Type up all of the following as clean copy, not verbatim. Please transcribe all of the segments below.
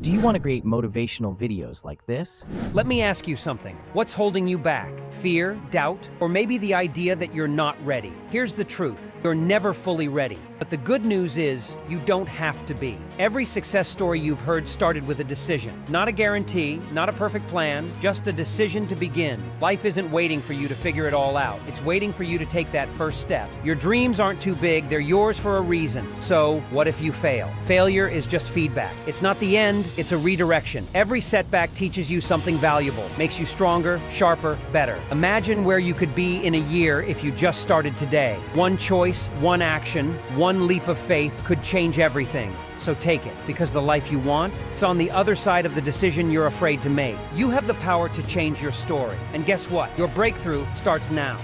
Do you want to create motivational videos like this? Let me ask you something. What's holding you back? Fear, doubt, or maybe the idea that you're not ready? Here's the truth. You're never fully ready. But the good news is, you don't have to be. Every success story you've heard started with a decision. Not a guarantee, not a perfect plan, just a decision to begin. Life isn't waiting for you to figure it all out. It's waiting for you to take that first step. Your dreams aren't too big, they're yours for a reason. So, what if you fail? Failure is just feedback. It's not the end, it's a redirection. Every setback teaches you something valuable, makes you stronger, sharper, better. Imagine where you could be in a year if you just started today. One choice, one action, one leap of faith could change everything. So take it, because the life you want, it's on the other side of the decision you're afraid to make. You have the power to change your story. And guess what? Your breakthrough starts now.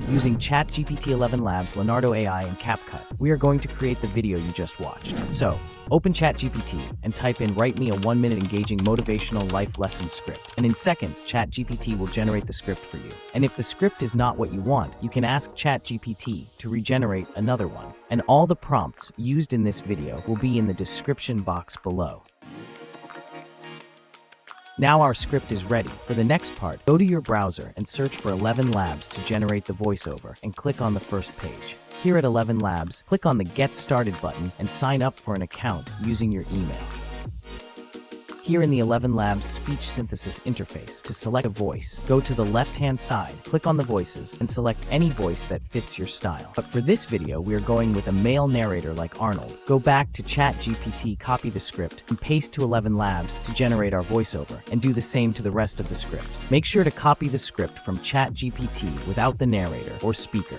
Using ChatGPT, ElevenLabs, Leonardo AI, and Capcut, we are going to create the video you just watched. So, open ChatGPT and type in "Write me a 1-minute engaging motivational life lesson script." And in seconds, ChatGPT will generate the script for you. And if the script is not what you want, you can ask ChatGPT to regenerate another one. And all the prompts used in this video will be in the description box below. Now our script is ready. For the next part, go to your browser and search for ElevenLabs to generate the voiceover and click on the first page. Here at ElevenLabs, click on the Get Started button and sign up for an account using your email. Here in the ElevenLabs speech synthesis interface, to select a voice, go to the left-hand side, click on the voices, and select any voice that fits your style. But for this video, we are going with a male narrator like Arnold. Go back to ChatGPT, copy the script, and paste to ElevenLabs to generate our voiceover, and do the same to the rest of the script. Make sure to copy the script from ChatGPT without the narrator or speaker.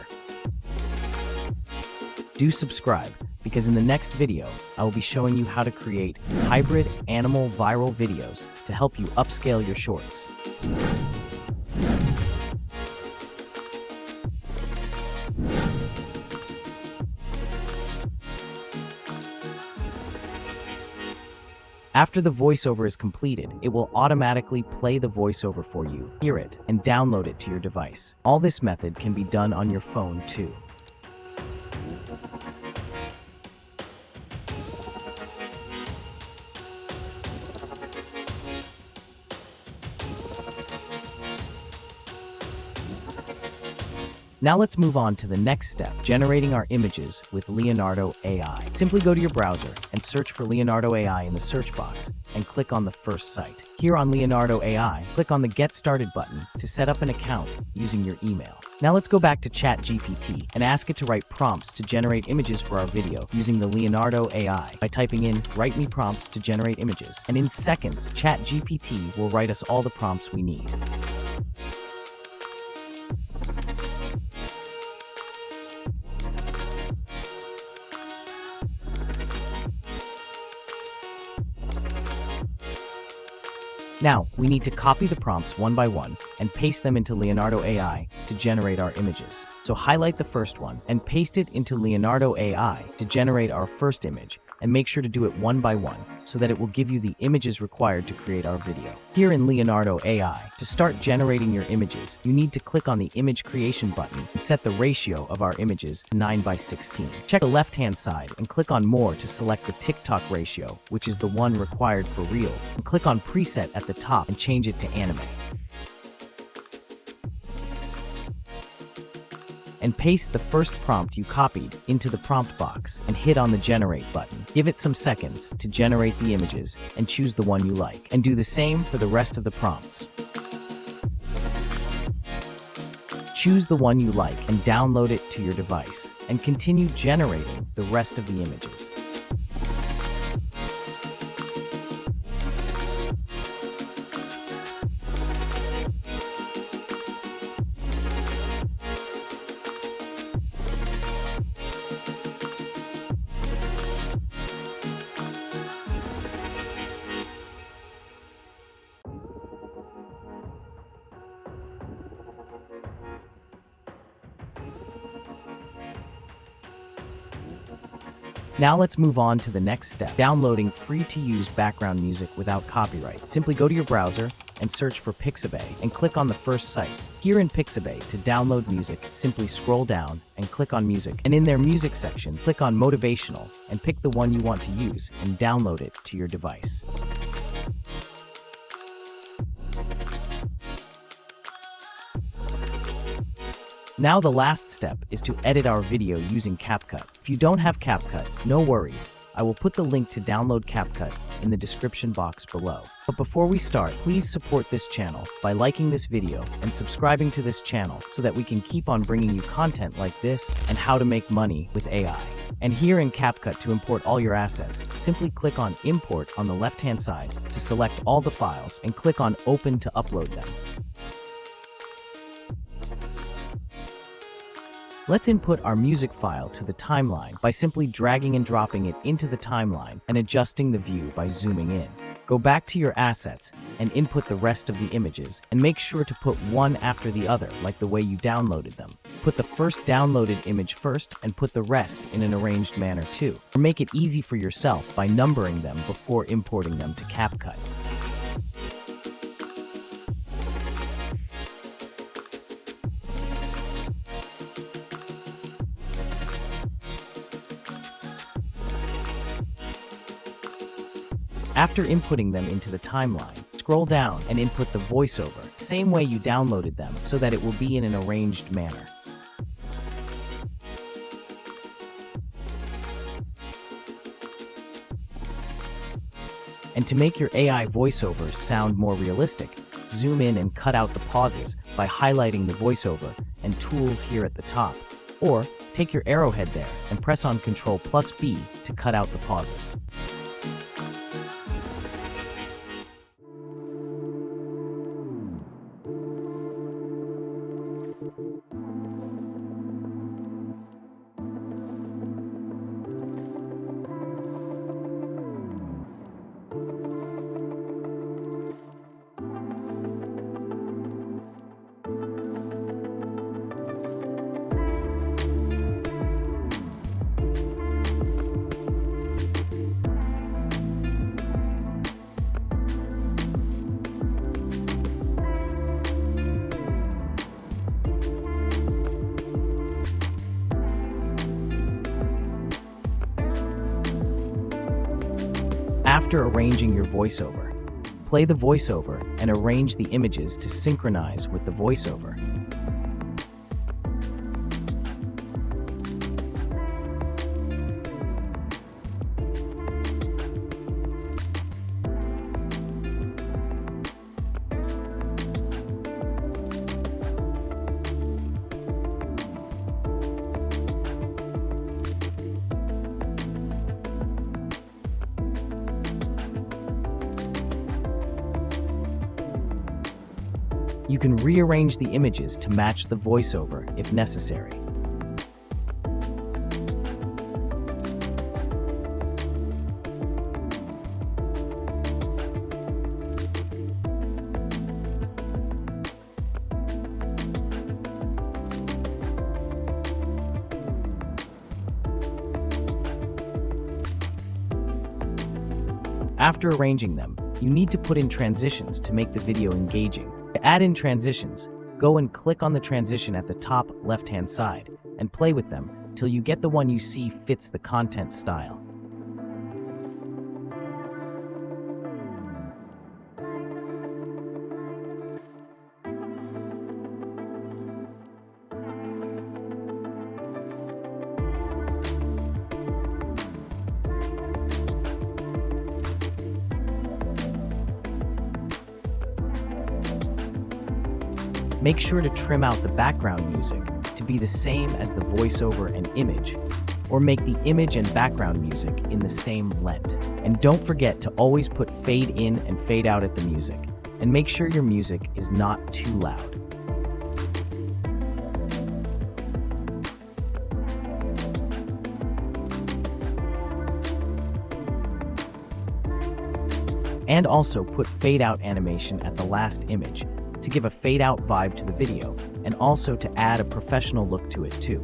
Do subscribe, because in the next video, I will be showing you how to create hybrid animal viral videos to help you upscale your shorts. After the voiceover is completed, it will automatically play the voiceover for you, hear it, and download it to your device. All this method can be done on your phone too. Now let's move on to the next step, generating our images with Leonardo AI. Simply go to your browser and search for Leonardo AI in the search box and click on the first site. Here on Leonardo AI, click on the Get Started button to set up an account using your email. Now let's go back to ChatGPT and ask it to write prompts to generate images for our video using the Leonardo AI by typing in "Write me prompts to generate images." And in seconds, ChatGPT will write us all the prompts we need. Now, we need to copy the prompts one by one and paste them into Leonardo AI to generate our images. So highlight the first one and paste it into Leonardo AI to generate our first image, and make sure to do it one by one so that it will give you the images required to create our video. Here in Leonardo AI, to start generating your images, you need to click on the Image Creation button and set the ratio of our images to 9:16. Check the left-hand side and click on More to select the TikTok ratio, which is the one required for Reels, and click on Preset at the top and change it to Anime. And paste the first prompt you copied into the prompt box and hit on the Generate button. Give it some seconds to generate the images and choose the one you like. And do the same for the rest of the prompts. Choose the one you like and download it to your device, and continue generating the rest of the images. Now let's move on to the next step, downloading free-to-use background music without copyright. Simply go to your browser and search for Pixabay and click on the first site. Here in Pixabay, to download music, simply scroll down and click on Music. And in their Music section, click on Motivational and pick the one you want to use and download it to your device. Now the last step is to edit our video using Capcut. If you don't have Capcut, no worries. I will put the link to download Capcut in the description box below. But before we start, please support this channel by liking this video and subscribing to this channel so that we can keep on bringing you content like this and how to make money with AI. And here in Capcut, to import all your assets, simply click on Import on the left-hand side to select all the files and click on Open to upload them. Let's input our music file to the timeline by simply dragging and dropping it into the timeline and adjusting the view by zooming in. Go back to your assets and input the rest of the images, and make sure to put one after the other like the way you downloaded them. Put the first downloaded image first and put the rest in an arranged manner too. Or make it easy for yourself by numbering them before importing them to Capcut. After inputting them into the timeline, scroll down and input the voiceover, same way you downloaded them, so that it will be in an arranged manner. And to make your AI voiceovers sound more realistic, zoom in and cut out the pauses by highlighting the voiceover and tools here at the top. Or take your arrowhead there and press on Ctrl+B to cut out the pauses. After arranging your voiceover, play the voiceover and arrange the images to synchronize with the voiceover. You can rearrange the images to match the voiceover if necessary. After arranging them, you need to put in transitions to make the video engaging. To add in transitions, go and click on the transition at the top left-hand side and play with them till you get the one you see fits the content style. Make sure to trim out the background music to be the same as the voiceover and image, or make the image and background music in the same length. And don't forget to always put fade in and fade out at the music, and make sure your music is not too loud. And also put fade out animation at the last image to give a fade out vibe to the video, and also to add a professional look to it too.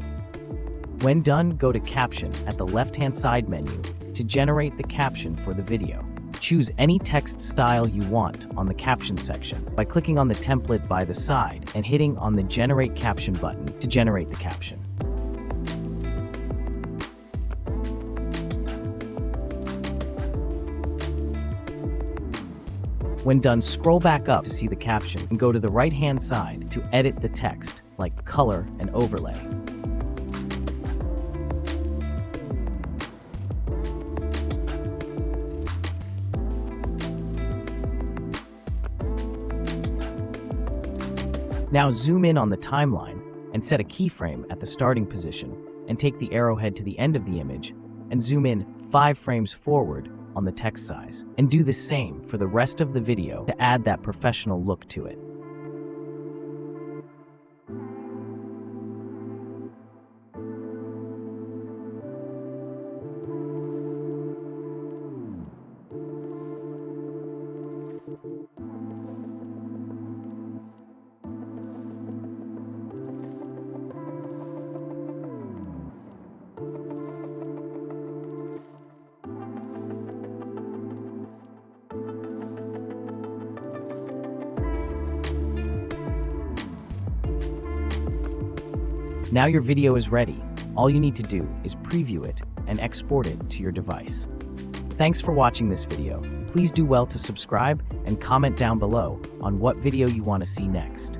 When done, go to Caption at the left-hand side menu to generate the caption for the video. Choose any text style you want on the caption section by clicking on the template by the side and hitting on the Generate Caption button to generate the caption. When done, scroll back up to see the caption and go to the right-hand side to edit the text, like color and overlay. Now zoom in on the timeline and set a keyframe at the starting position and take the arrowhead to the end of the image and zoom in 5 frames forward on the text size. And do the same for the rest of the video to add that professional look to it. Now your video is ready. All you need to do is preview it and export it to your device. Thanks for watching this video. Please do well to subscribe and comment down below on what video you want to see next.